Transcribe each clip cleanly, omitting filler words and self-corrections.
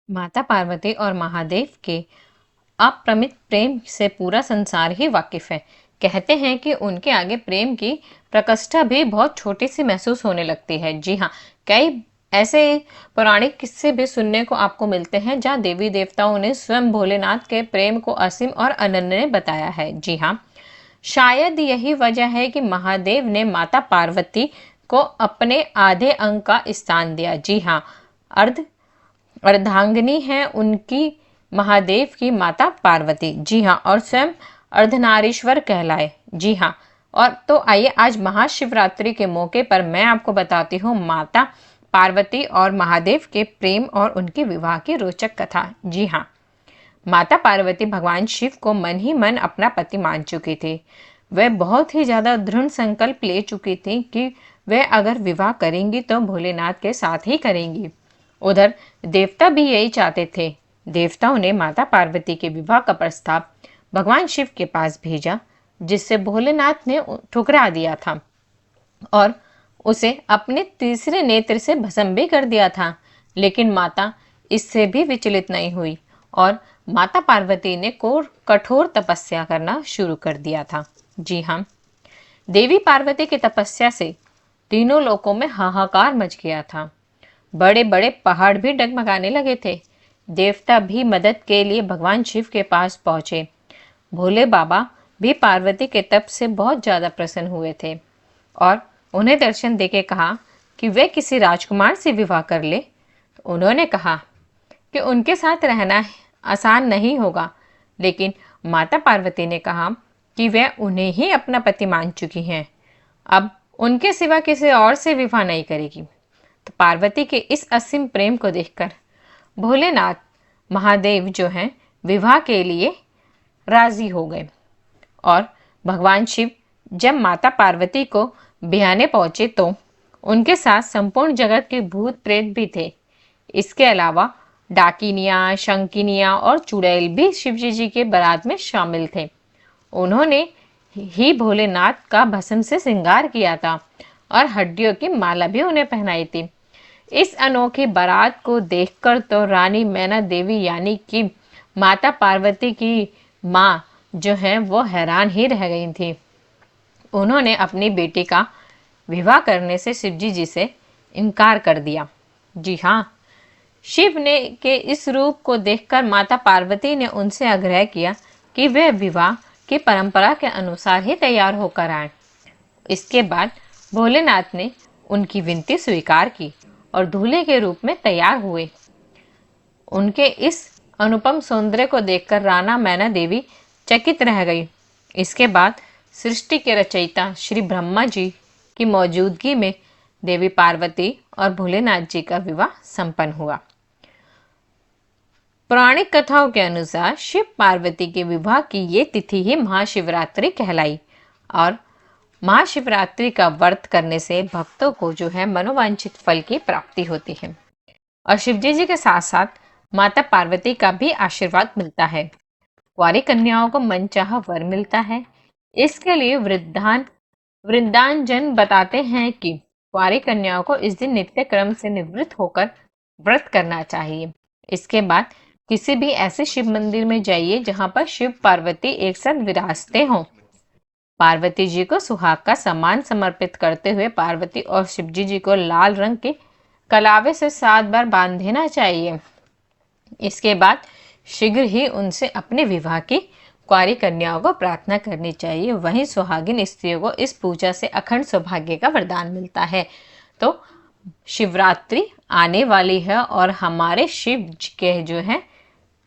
माता पार्वती और महादेव के अप्रमित प्रेम से पूरा संसार ही वाकिफ है। कहते हैं कि उनके आगे प्रेम की प्रकृष्ठा भी बहुत छोटी सी महसूस होने लगती है। जी हाँ, कई ऐसे पौराणिक किस्से भी सुनने को आपको मिलते हैं जहाँ देवी देवताओं ने स्वयं भोलेनाथ के प्रेम को असीम और अनन्य बताया है। जी हाँ, शायद यही वजह है कि महादेव ने माता पार्वती को अपने आधे अंग का स्थान दिया। जी हाँ, अर्ध अर्धांगिनी है उनकी महादेव की माता पार्वती। जी हाँ, और स्वयं अर्धनारीश्वर कहलाए। जी हाँ, और तो आइए आज महाशिवरात्रि के मौके पर मैं आपको बताती हूँ माता पार्वती और महादेव के प्रेम और उनके विवाह की रोचक कथा। जी हाँ, माता पार्वती भगवान शिव को मन ही मन अपना पति मान चुकी थी। वह बहुत ही ज्यादा दृढ़ संकल्प ले चुकी थी कि वह अगर विवाह करेंगी तो भोलेनाथ के साथ ही करेंगी। उधर देवता भी यही चाहते थे। देवताओं ने माता पार्वती के विवाह का प्रस्ताव भगवान शिव के पास भेजा, जिससे भोलेनाथ ने ठुकरा दिया था और उसे अपने तीसरे नेत्र से भस्म भी कर दिया था। लेकिन माता इससे भी विचलित नहीं हुई और माता पार्वती ने कठोर तपस्या करना शुरू कर दिया था। जी हाँ, देवी पार्वती की तपस्या से तीनों लोकों में हाहाकार मच गया था। बड़े बड़े पहाड़ भी डगमगाने लगे थे। देवता भी मदद के लिए भगवान शिव के पास पहुंचे। भोले बाबा भी पार्वती के तप से बहुत ज्यादा प्रसन्न हुए थे और उन्हें दर्शन देके कहा कि वे किसी राजकुमार से विवाह कर ले। उन्होंने कहा कि उनके साथ रहना आसान नहीं होगा, लेकिन माता पार्वती ने कहा कि वह उन्हें ही अपना पति मान चुकी हैं, अब उनके सिवा किसी और से विवाह नहीं करेगी। तो पार्वती के इस असीम प्रेम को देखकर भोलेनाथ महादेव जो हैं विवाह के लिए राजी हो गए और भगवान शिव जब माता पार्वती को ब्याहने पहुंचे तो उनके साथ संपूर्ण जगत के भूत प्रेत भी थे। इसके अलावा डाकिनियां, शंकिनियां और चुड़ैल भी शिवजी जी के बारात में शामिल थे। उन्होंने ही भोलेनाथ का भस्म से श्रृंगार किया था और हड्डियों की माला भी उन्हें पहनाई थी। इस अनोखी बारात को देखकर तो रानी मैना देवी यानी कि माता पार्वती की माँ जो है वो हैरान ही रह गई थी। उन्होंने अपनी बेटी का विवाह करने से शिवजी जी से इनकार कर दिया। जी हाँ, शिव ने के इस रूप को देखकर माता पार्वती ने उनसे आग्रह किया कि वे विवाह की परंपरा के अनुसार ही तैयार होकर आए। इसके बाद भोलेनाथ ने उनकी विनती स्वीकार की और दूल्हे के रूप में तैयार हुए। उनके इस अनुपम सौंदर्य को देखकर राना मैना देवी चकित रह गई। इसके बाद सृष्टि के रचयिता श्री ब्रह्मा जी की मौजूदगी में देवी पार्वती और भोलेनाथ जी का विवाह संपन्न हुआ। पौराणिक कथाओं के अनुसार शिव पार्वती के विवाह की ये तिथि ही महाशिवरात्रि कहलाई और महाशिवरात्रि का व्रत करने से भक्तों को जो है मनोवांछित फल की प्राप्ति होती है और शिवजी जी के साथ साथ माता पार्वती का भी आशीर्वाद मिलता है। कुंवारी कन्याओं को मनचाहा वर मिलता है। इसके लिए वृंदान जन बताते हैं कि कुंवारी कन्याओं को इस दिन नित्य क्रम से निवृत्त होकर व्रत करना चाहिए। इसके बाद किसी भी ऐसे शिव मंदिर में जाइए जहां पर शिव पार्वती एक साथ विराजते हों। पार्वती जी को सुहाग का सम्मान समर्पित करते हुए पार्वती और शिवजी जी को लाल रंग के कलावे से 7 बार बांध देना चाहिए। इसके बाद शीघ्र ही उनसे अपने विवाह की कुंवारी कन्याओं को प्रार्थना करनी चाहिए। वहीं सुहागिन स्त्रियों को इस पूजा से अखंड सौभाग्य का वरदान मिलता है। तो शिवरात्रि आने वाली है और हमारे शिव के जो है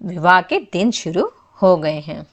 विवाह के दिन शुरू हो गए हैं।